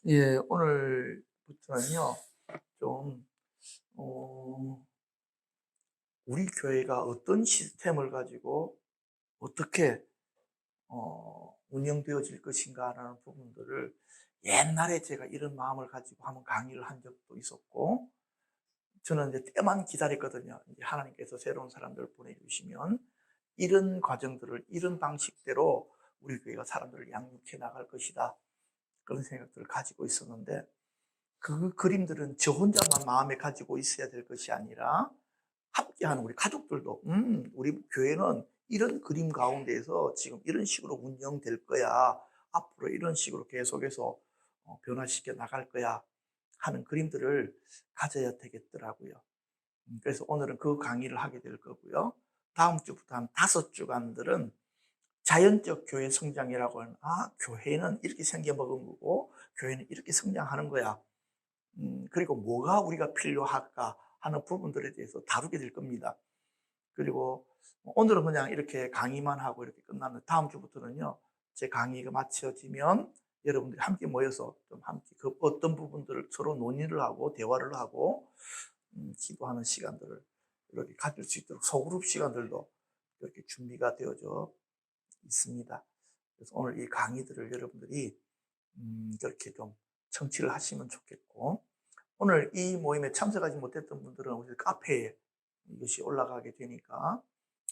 예, 오늘부터는요, 좀, 어, 우리 교회가 어떤 시스템을 가지고 어떻게, 운영되어질 것인가라는 부분들을 옛날에 제가 이런 마음을 가지고 한번 강의를 한 적도 있었고, 저는 이제 때만 기다렸거든요. 이제 하나님께서 새로운 사람들을 보내주시면 이런 과정들을 이런 방식대로 우리 교회가 사람들을 양육해 나갈 것이다. 그런 생각들을 가지고 있었는데, 그 그림들은 저 혼자만 마음에 가지고 있어야 될 것이 아니라 함께하는 우리 가족들도 우리 교회는 이런 그림 가운데에서 지금 이런 식으로 운영될 거야. 앞으로 이런 식으로 계속해서 변화시켜 나갈 거야 하는 그림들을 가져야 되겠더라고요. 그래서 오늘은 그 강의를 하게 될 거고요. 다음 주부터 한 5주간들은 자연적 교회 성장이라고 하는, 교회는 이렇게 생겨먹은 거고 교회는 이렇게 성장하는 거야. 그리고 뭐가 우리가 필요할까 하는 부분들에 대해서 다루게 될 겁니다. 그리고 오늘은 그냥 이렇게 강의만 하고 이렇게 끝나는데, 다음 주부터는요, 제 강의가 마쳐지면 여러분들이 함께 모여서 좀 함께 그 어떤 부분들을 서로 논의를 하고 대화를 하고 기도하는 시간들을 이렇게 가질 수 있도록 소그룹 시간들도 이렇게 준비가 되어져 있습니다. 그래서 오늘 이 강의들을 여러분들이 그렇게 좀 청취를 하시면 좋겠고, 오늘 이 모임에 참석하지 못했던 분들은 우리 카페에 이것이 올라가게 되니까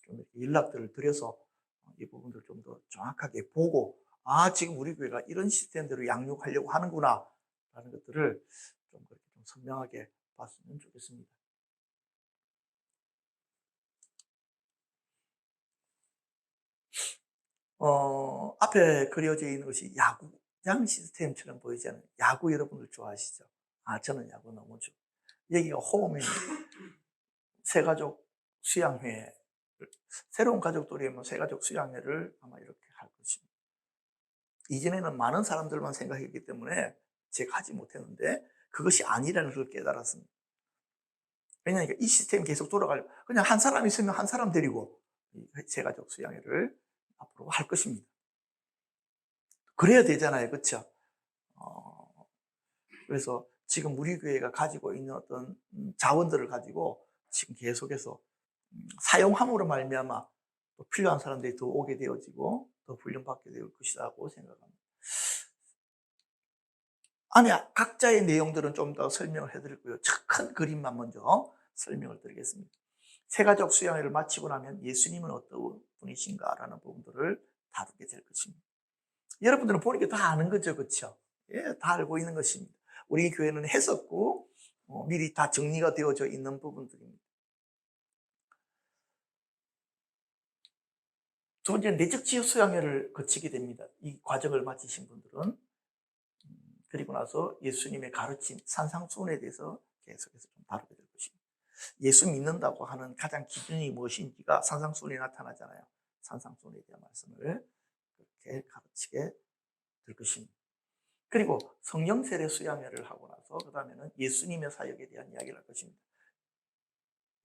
좀 이렇게 연락들을 드려서 이 부분들 좀 더 정확하게 보고, 지금 우리 교회가 이런 시스템대로 양육하려고 하는구나 라는 것들을 좀 그렇게 좀 선명하게 봤으면 좋겠습니다. 앞에 그려져 있는 것이 야구장 시스템처럼 보이잖아요. 야구 여러분들 좋아하시죠? 저는 야구 너무 좋아요. 여기가 홈입니다. 새가족 수양회, 새로운 가족들이면 새가족 수양회를 아마 이렇게 할 것입니다. 이전에는 많은 사람들만 생각했기 때문에 제가 하지 못했는데 그것이 아니라는 걸 깨달았습니다. 왜냐하니까 이 시스템이 계속 돌아가려고 그냥 한 사람 있으면 한 사람 데리고 이 새가족 수양회를 앞으로 할 것입니다. 그래야 되잖아요. 그렇죠? 어, 그래서 지금 우리 교회가 가지고 있는 어떤 자원들을 가지고 지금 계속해서 사용함으로 말미암아 또 필요한 사람들이 더 오게 되어지고 더 훈련받게 될 것이라고 생각합니다. 아니, 각자의 내용들은 좀 더 설명을 해드리고요. 큰 그림만 먼저 설명을 드리겠습니다. 새가족 수양회를 마치고 나면 예수님은 어떤 분이신가라는 부분들을 다루게 될 것입니다. 여러분들은 보니까 다 아는 거죠, 그렇죠? 예, 다 알고 있는 것입니다. 우리 교회는 했었고 미리 다 정리가 되어져 있는 부분들입니다. 두 번째는 내적 지역 수양회를 거치게 됩니다. 이 과정을 마치신 분들은. 그리고 나서 예수님의 가르침, 산상수훈에 대해서 계속해서 좀 다루게 될 것입니다. 예수 믿는다고 하는 가장 기준이 무엇인지가 산상수훈에 나타나잖아요. 산상수훈에 대한 말씀을 그렇게 가르치게 될 것입니다. 그리고 성령 세례 수양회를 하고 나서 그 다음에는 예수님의 사역에 대한 이야기를 할 것입니다.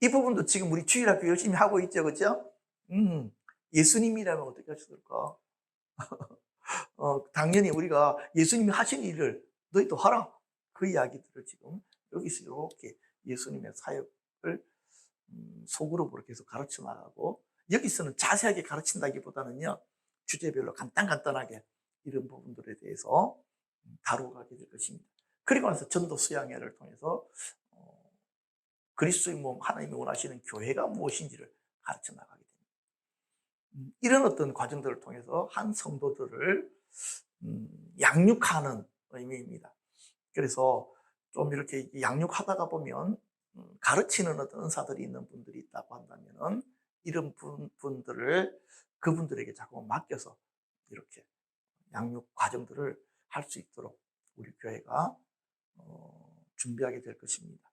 이 부분도 지금 우리 주일학교 열심히 하고 있죠, 그렇죠? 예수님이라면 어떻게 하셨을까? 당연히 우리가 예수님이 하신 일을 너희도 하라. 그 이야기들을 지금 여기서 이렇게 예수님의 사역을 소그룹으로 계속 가르쳐 나가고, 여기서는 자세하게 가르친다기보다는요, 주제별로 간단하게 이런 부분들에 대해서 다루게 될 것입니다. 그리고 나서 전도 수양회를 통해서 그리스도의 몸, 하나님이 원하시는 교회가 무엇인지를 가르쳐 나가게 됩니다. 이런 어떤 과정들을 통해서 한 성도들을 양육하는 의미입니다. 그래서 좀 이렇게 양육하다가 보면 가르치는 어떤 은사들이 있는 분들이 있다고 한다면은 이런 분들을 그분들에게 자꾸 맡겨서 이렇게 양육 과정들을 할 수 있도록 우리 교회가 준비하게 될 것입니다.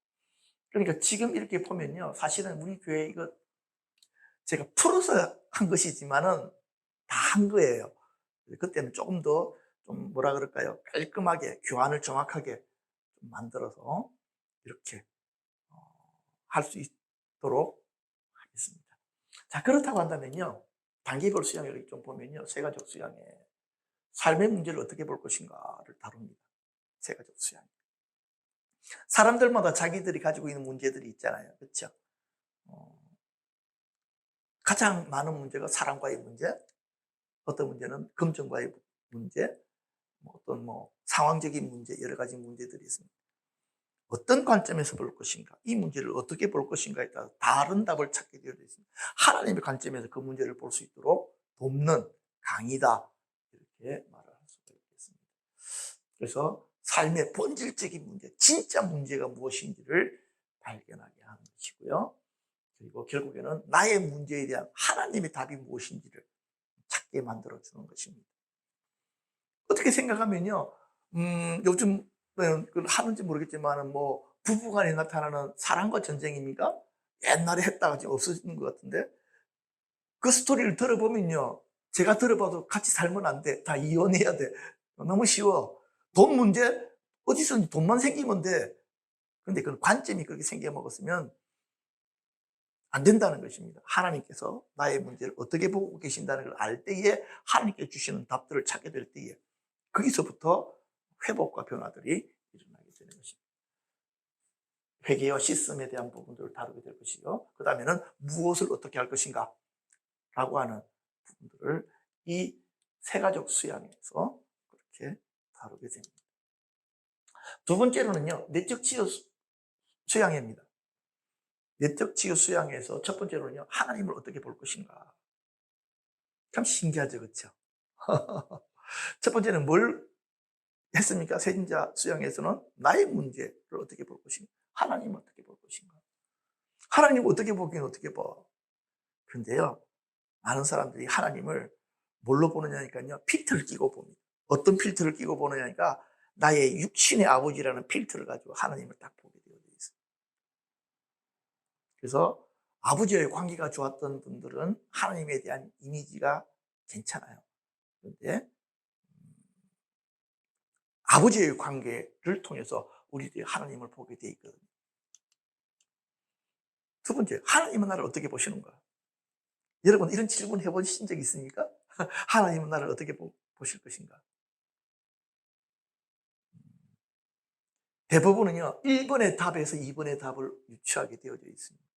그러니까 지금 이렇게 보면요, 사실은 우리 교회 이거 제가 풀어서 한 것이지만은 다 한 거예요. 그때는 조금 더 좀 뭐라 그럴까요? 깔끔하게 교환을 정확하게 좀 만들어서 이렇게 할 수 있도록 하겠습니다. 자, 그렇다고 한다면요, 단계별 수양회를 좀 보면요, 세 가지 수양회, 삶의 문제를 어떻게 볼 것인가를 다룹니다. 세가족 수양. 사람들마다 자기들이 가지고 있는 문제들이 있잖아요. 그렇죠? 가장 많은 문제가 사랑과의 문제, 어떤 문제는 금전과의 문제, 어떤 상황적인 문제, 여러 가지 문제들이 있습니다. 어떤 관점에서 볼 것인가, 이 문제를 어떻게 볼 것인가에 따라 다른 답을 찾게 되어 있습니다. 하나님의 관점에서 그 문제를 볼 수 있도록 돕는 강의다, 이렇게 말을 할 수가 있겠습니다. 그래서 삶의 본질적인 문제, 진짜 문제가 무엇인지를 발견하게 하는 것이고요. 그리고 결국에는 나의 문제에 대한 하나님의 답이 무엇인지를 찾게 만들어주는 것입니다. 어떻게 생각하면요, 요즘 하는지 모르겠지만 부부간에 나타나는 사랑과 전쟁입니까? 옛날에 했다가 지금 없어지는 것 같은데, 그 스토리를 들어보면요, 제가 들어봐도 같이 살면 안 돼. 다 이혼해야 돼. 너무 쉬워. 돈 문제? 어디서든지 돈만 생기면 돼. 근데 그 관점이 그렇게 생겨먹었으면 안 된다는 것입니다. 하나님께서 나의 문제를 어떻게 보고 계신다는 걸 알 때에 하나님께 주시는 답들을 찾게 될 때에 거기서부터 회복과 변화들이 일어나게 되는 것입니다. 회개와 시스템에 대한 부분들을 다루게 될 것이고, 그 다음에는 무엇을 어떻게 할 것인가 라고 하는 부분들을 이 세가족 수양에서 그렇게 다루게 됩니다. 두 번째로는요, 내적 치유 수양입니다. 내적 치유 수양에서 첫 번째로는요, 하나님을 어떻게 볼 것인가. 참 신기하죠, 그렇죠? 첫 번째는 뭘 했습니까? 세진자 수양에서는 나의 문제를 어떻게 볼 것인가, 하나님을 어떻게 볼 것인가. 하나님 어떻게 보긴 어떻게 봐. 그런데요, 많은 사람들이 하나님을 뭘로 보느냐니까요, 필터를 끼고 봅니다. 어떤 필터를 끼고 보느냐니까 나의 육신의 아버지라는 필터를 가지고 하나님을 딱 보게 되어 있어요. 그래서 아버지와의 관계가 좋았던 분들은 하나님에 대한 이미지가 괜찮아요. 그런데 아버지의 관계를 통해서 우리들이 하나님을 보게 되어 있거든요. 두 번째, 하나님은 나를 어떻게 보시는가? 여러분 이런 질문 해보신 적 있습니까? 하나님은 나를 어떻게 보실 것인가? 대부분은요, 1번의 답에서 2번의 답을 유추하게 되어져 있습니다.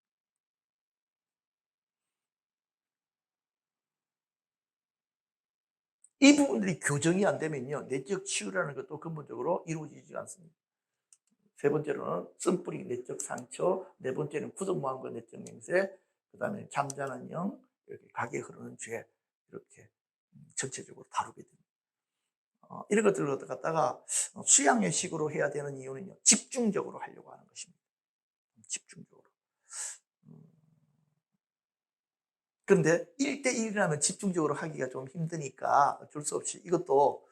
이 부분들이 교정이 안 되면요, 내적 치유라는 것도 근본적으로 이루어지지 않습니다. 세 번째로는 쓴뿌리 내적 상처, 네 번째는 구속무한과 내적 맹세, 그 다음에 잠잠한 영, 이렇게 각에 흐르는 죄, 이렇게 전체적으로 다루게 됩니다. 이런 것들을 갖다가 수양의 식으로 해야 되는 이유는요, 집중적으로 하려고 하는 것입니다. 집중적으로. 그런데 1대1이라면 집중적으로 하기가 좀 힘드니까 어쩔 수 없이 이것도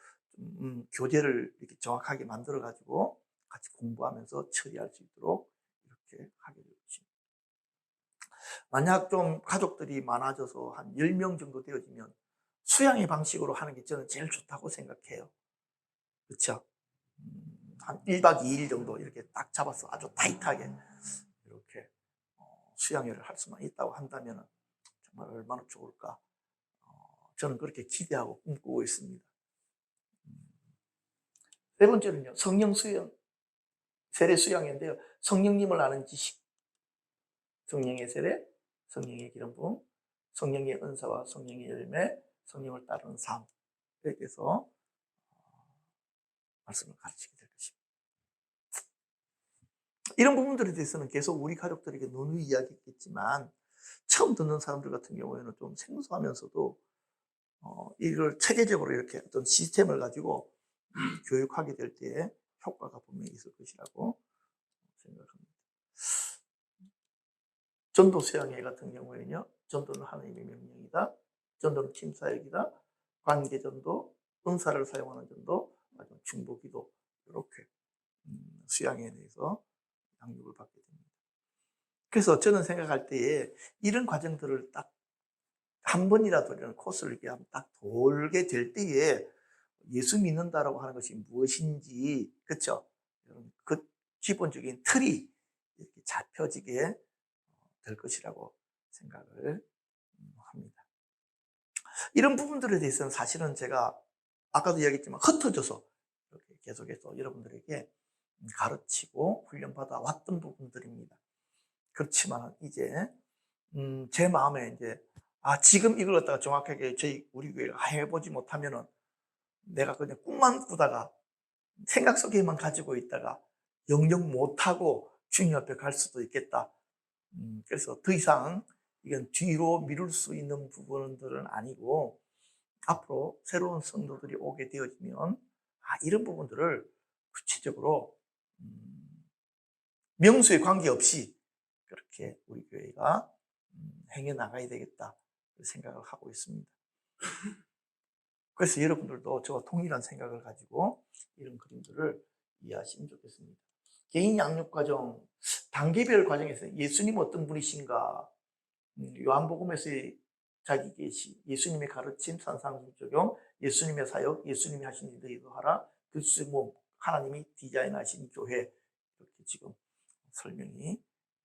교재를 이렇게 정확하게 만들어가지고 같이 공부하면서 처리할 수 있도록 이렇게 하게 되는 것입니다. 만약 좀 가족들이 많아져서 한 10명 정도 되어지면 수양의 방식으로 하는 게 저는 제일 좋다고 생각해요. 그렇죠? 한 1박 2일 정도 이렇게 딱 잡아서 아주 타이트하게 이렇게 수양회를 할 수만 있다고 한다면 정말 얼마나 좋을까. 저는 그렇게 기대하고 꿈꾸고 있습니다. 네 번째는요, 성령 수양, 세례 수양인데요. 성령님을 아는 지식, 성령의 세례, 성령의 기름 부음, 성령의 은사와 성령의 열매, 성령을 따르는 삶, 이렇게 해서 말씀을 가르치게 될 것입니다. 이런 부분들에 대해서는 계속 우리 가족들에게 누누이 이야기했겠지만 처음 듣는 사람들 같은 경우에는 좀 생소하면서도 이걸 체계적으로 이렇게 어떤 시스템을 가지고 교육하게 될 때에 효과가 분명히 있을 것이라고 생각합니다. 전도 수양회 같은 경우에는요, 전도는 하나님의 명령이다, 전도는 팀 사역이다, 관계 전도, 은사를 사용하는 전도, 중보기도, 이렇게 수양회에 대해서 양육을 받게 됩니다. 그래서 저는 생각할 때에 이런 과정들을 딱 한 번이라도 이런 코스를 이렇게 딱 돌게 될 때에 예수 믿는다라고 하는 것이 무엇인지, 그렇죠? 그 기본적인 틀이 이렇게 잡혀지게 될 것이라고 생각을 합니다. 이런 부분들에 대해서는 사실은 제가 아까도 이야기했지만 흩어져서 이렇게 계속해서 여러분들에게 가르치고 훈련받아 왔던 부분들입니다. 그렇지만 이제 제 마음에 이제 지금 이걸 갖다가 정확하게 우리 교회가 해보지 못하면은 내가 그냥 꿈만 꾸다가 생각 속에만 가지고 있다가 영영 못하고 주님 앞에 갈 수도 있겠다. 그래서 더 이상 이건 뒤로 미룰 수 있는 부분들은 아니고 앞으로 새로운 성도들이 오게 되어지면 이런 부분들을 구체적으로 명수에 관계없이 그렇게 우리 교회가 행해 나가야 되겠다 생각을 하고 있습니다. 그래서 여러분들도 저와 동일한 생각을 가지고 이런 그림들을 이해하시면 좋겠습니다. 개인 양육 과정, 단계별 과정에서 예수님 어떤 분이신가, 요한복음에서의 자기 계시, 예수님의 가르침, 산상수 적용, 예수님의 사역, 예수님이 하신 일들을 하라, 그리스도의 몸, 하나님이 디자인하신 교회, 이렇게 지금 설명이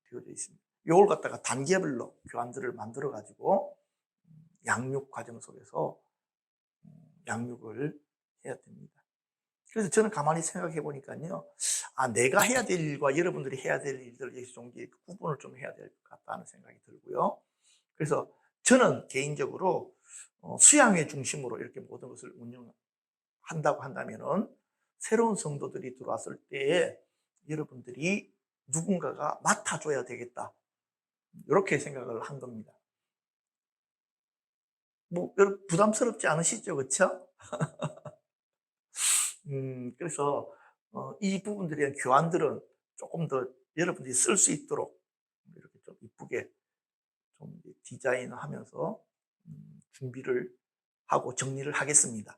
되어져 있습니다. 이걸 갖다가 단계별로 교환들을 만들어 가지고 양육 과정 속에서 양육을 해야 됩니다. 그래서 저는 가만히 생각해 보니까요, 내가 해야 될 일과 여러분들이 해야 될 일들을 좀 구분을 좀 해야 될 것 같다는 생각이 들고요. 그래서 저는 개인적으로 수양회 중심으로 이렇게 모든 것을 운영한다고 한다면은 새로운 성도들이 들어왔을 때에 여러분들이 누군가가 맡아줘야 되겠다. 이렇게 생각을 한 겁니다. 여러분 부담스럽지 않으시죠? 그렇죠? 그래서 이 부분들에 대한 교환들은 조금 더 여러분들이 쓸 수 있도록 이렇게 좀 이쁘게 좀 디자인을 하면서 준비를 하고 정리를 하겠습니다.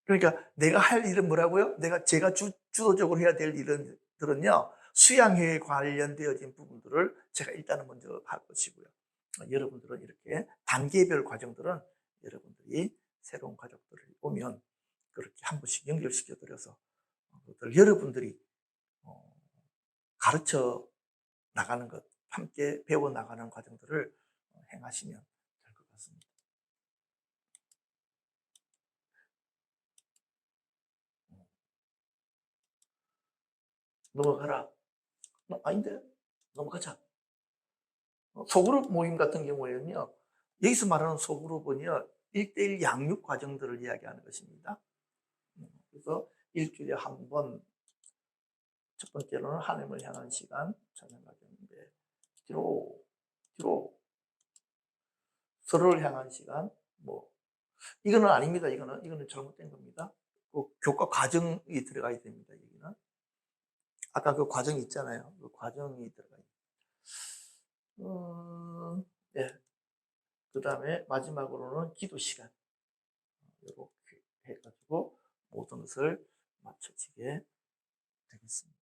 그러니까 내가 할 일은 뭐라고요? 제가 주도적으로 해야 될 일들은요, 수양회에 관련되어진 부분들을 제가 일단은 먼저 할 것이고요. 여러분들은 이렇게 단계별 과정들은 여러분들이 새로운 가족들을 오면 그렇게 한 번씩 연결시켜 드려서 그것들 여러분들이 가르쳐 나가는 것, 함께 배워 나가는 과정들을 행하시면 될 것 같습니다. 넘어가라. 아닌데? 넘어가자. 소그룹 모임 같은 경우에는요, 여기서 말하는 소그룹은요, 1대1 양육 과정들을 이야기하는 것입니다. 그래서 일주일에 한 번, 첫 번째로는 하나님을 향한 시간, 찬양 과정인데, 뒤로, 서로를 향한 시간, 이거는 아닙니다. 이거는 잘못된 겁니다. 교과 과정이 들어가야 됩니다. 여기는. 아까 그 과정이 있잖아요. 그 과정이 들어가야 됩니다. 네. 그 다음에 마지막으로는 기도 시간. 이렇게 해가지고 모든 것을 마쳐지게 되겠습니다.